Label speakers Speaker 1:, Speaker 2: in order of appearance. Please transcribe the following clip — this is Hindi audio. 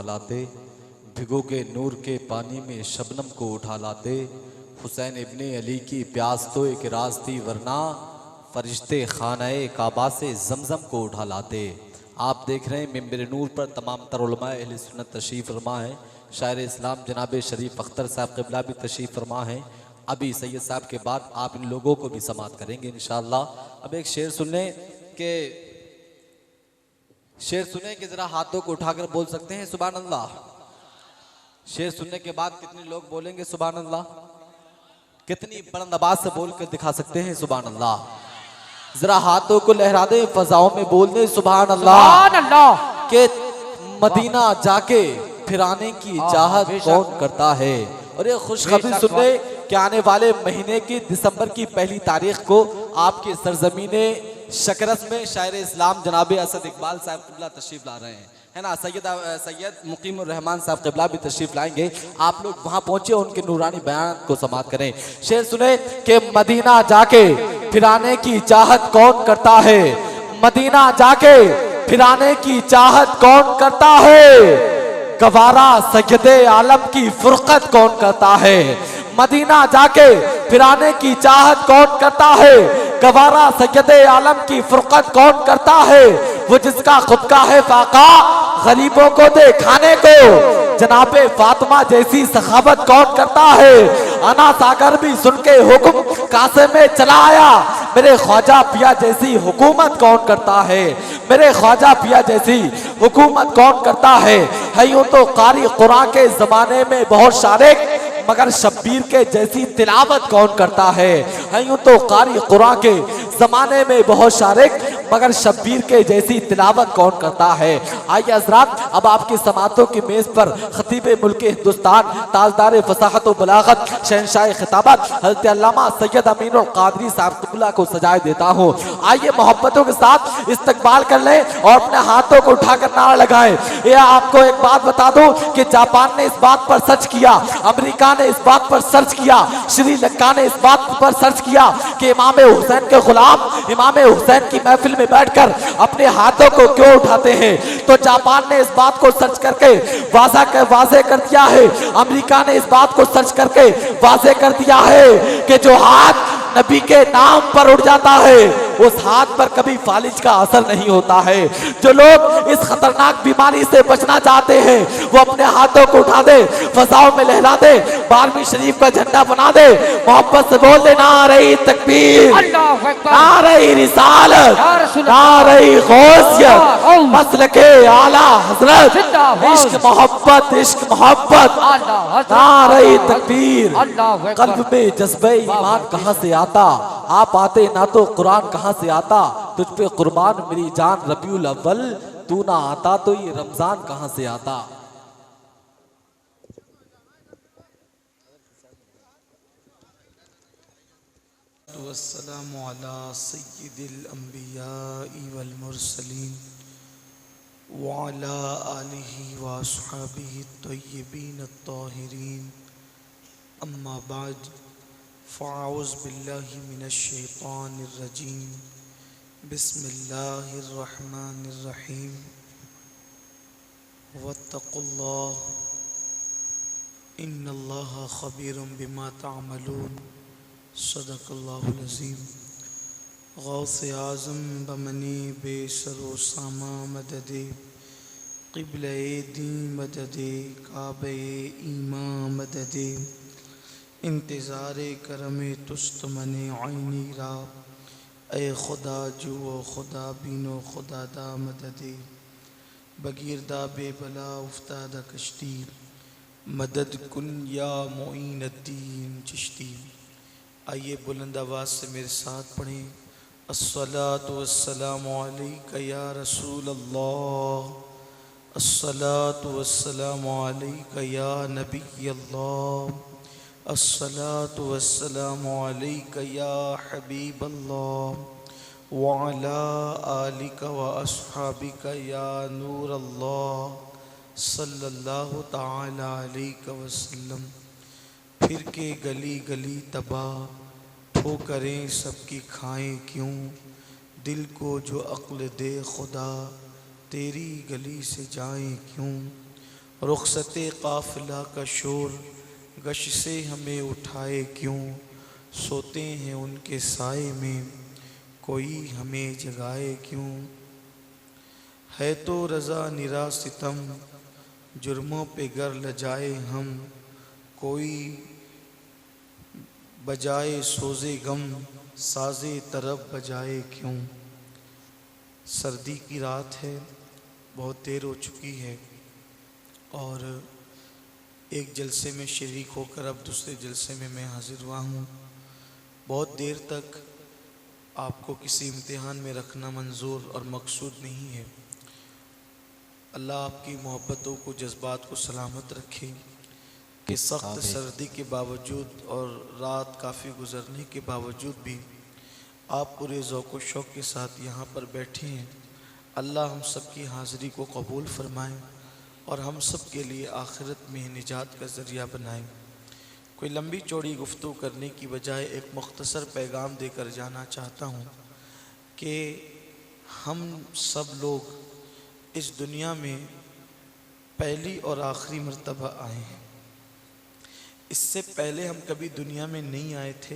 Speaker 1: लाते, भिगो के नूर के पानी में शबनम को उठा लाते। हुसैन इब्ने अली की प्यास तो एक राज थी, वरना फरिश्ते खानाए काबा से जमजम को उठा लाते। आप देख रहे हैं मिंबर नूर पर तमाम तर उलमा अहले सुन्नत तशरीफ़ फरमा है। शायर इस्लाम जनाब शरीफ अख्तर साहब क़िबला भी तशरीफ़ फरमा है। अभी सैयद साहब के बाद आप इन लोगों को भी समात करेंगे इंशाअल्लाह। अब एक शेर सुनने के ज़रा हाथों को उठाकर बोल सकते हैं सुभान अल्लाह। शेर सुनने के बाद कितने लोग बोलेंगे सुभान अल्लाह? कितनी बुलंद आवाज से बोल कर दिखा सकते हैं सुभान अल्लाह? जरा हाथों को लहरा दे, फजाओं में बोल दे सुभान अल्लाह। के मदीना जाके फिर आने की चाहत कौन करता है। और ये खुशखबरी सुनने कि आने वाले महीने की दिसंबर की पहली तारीख को आपके सरजमीने शकरस में शायर इस्लाम जनाब असद इकबाल साहब क़िबला तशरीफ ला रहे हैं, है ना। सैयद मुकीमुर रहमान साहब क़िबला भी तशरीफ लाएंगे। आप लोग वहां पहुंचे, उनके नूरानी बयान को समात करें। शेर सुने कि मदीना जाके फिर आने की चाहत कौन करता है। मदीना जाके फिर आने की चाहत कौन करता है। गवारा सजदे आलम की फुरकत कौन करता है। मदीना जाके फिर आने की चाहत कौन करता है। गवारा सजदे आलम की फुरकत कौन करता है। वो जिसका खुद का है फाका गरीबों को दे खाने को। जनाबे फातिमा जैसी सखावत कौन करता है। अना सागर भी सुन के हुक्म कासे में चला आया। मेरे ख्वाजा पिया जैसी हुकूमत कौन करता है। मेरे ख्वाजा पिया जैसी हुकूमत कौन करता है। यूं तो कारी कुरान के जमाने में बहुत शारिक, मगर शब्बीर के जैसी तिलावत कौन करता है। यूं तो कारी कुरान के जमाने में बहुत शारिक, मगर शब्बीर के जैसी तिलावत कौन करता है। आइए हज़रात, अब आपकी समातों की मेज पर खतीब मुल्क हिंदुस्तान, ताजदार फसाहत व बलागत, शहंशाह खिताबत हज़रत अल्लामा सैयद अमीनुल क़ादरी साहब क़िबला को सजाए देता हूँ। आइए मोहब्बतों के साथ इस्तकबाल कर लें और अपने हाथों को उठाकर नारा लगाएं। यह आपको एक बात बता दूं कि जापान ने इस बात पर सर्च किया, अमेरिका ने इस बात पर सर्च किया, श्रीलंका ने इस बात पर सर्च किया कि इमाम हुसैन के गुलाम इमाम हुसैन की महफिल में बैठकर अपने हाथों को क्यों उठाते हैं। तो जापान ने इस बात को सर्च करके वाज़े कर दिया है, अमेरिका ने इस बात को सर्च करके वाज़े कर दिया है कि जो हाथ नबी के नाम पर उठ जाता है उस हाथ पर कभी फालिज का असर नहीं होता है। जो लोग इस खतरनाक बीमारी से बचना चाहते हैं वो अपने हाथों को उठा दे, फजाओं में लहरा दे, 12वीं शरीफ का झंडा बना दे, मोहब्बत से बोल दे नारे तकबीर, नारे रिसालत, नारे गौसियत, मसलके आला हजरत, इश्क मोहब्बत, नारे तकबीर। कल्ब में जज्बे ईमान कहां से आता। आप आते ना तो कुरान कहां से आता। तुझ पे कुर्बान मेरी जान रबीउल अव्वल, तू ना आता तो ये रमजान कहां से आता।
Speaker 2: वस्सलामु अला सय्यिदिल अंबिया'i वल मुरसलीन व अला आलिहि व अस्हाबिहि तय्यिबीन अत्ताहिरीन। अम्मा बाद फ़अऊज़ु बिल्लाहि मिनश शैतानिर रजीम। बिस्मिल्लाहिर रहमानिर रहीम। वत्तक़ुल्लाह इन्नल्लाहा ख़बीरुम बिमा तअमलून। सदक़ल्लाहुल अज़ीम। गौसे आज़म बमनी बेसरो सामा मददे, क़िबले दी मददे, काबे ईमा मददे, इंतज़ारे करमे तुस्त मने आइनी रा। ए खुदा जुओ खुदा बीनो खुदा दा मददे, बगीरदा बेबला उफ्तादा कश्ती, मदद कुन या मोइनुद्दीन चिश्ती। आइए बुलंद आवाज़ से मेरे साथ पढ़ें। अस्सलातु वस्सलामु अलैका या रसूल अल्लाह, अस्सलातु वस्सलामु अलैका या नबी अल्लाह, अस्सलातु वस्सलामु अलैका या हबीब अल्लाह, व अला आलिका व अस्हाबिका या नूर अल्लाह, सल्लल्लाहु तआला अलैहि वसल्लम। फिर के गली गली तबाह ठोकरें सबकी खाएं क्यों। दिल को जो अक्ल दे खुदा तेरी गली से जाएं क्यों। रुखसते काफिला का शोर गश से हमें उठाए क्यों, सोते हैं उनके साए में कोई हमें जगाए क्यों। है तो रज़ा निरा सितम जुर्मों पे गर लजाए हम, कोई बजाए सोज़े गम साज़े तरब बजाए क्यों। सर्दी की रात है, बहुत देर हो चुकी है और एक जलसे में शरीक होकर अब दूसरे जलसे में मैं हाजिर हुआ हूँ। बहुत देर तक आपको किसी इम्तिहान में रखना मंजूर और मकसूद नहीं है। अल्लाह आपकी मोहब्बतों को, जज्बात को सलामत रखे कि सख्त सर्दी के बावजूद और रात काफ़ी गुजरने के बावजूद भी आप पूरे ज़ौक़ व शौक़ के साथ यहाँ पर बैठे हैं। अल्लाह हम सब की हाज़िरी को कबूल फ़रमाए और हम सब के लिए आखिरत में निजात का ज़रिया बनाए। कोई लंबी चौड़ी गुफ्तगू करने की बजाय एक मुख्तसर पैगाम देकर जाना चाहता हूँ कि हम सब लोग इस दुनिया में पहली और आखिरी मर्तबा आए हैं। इससे पहले हम कभी दुनिया में नहीं आए थे।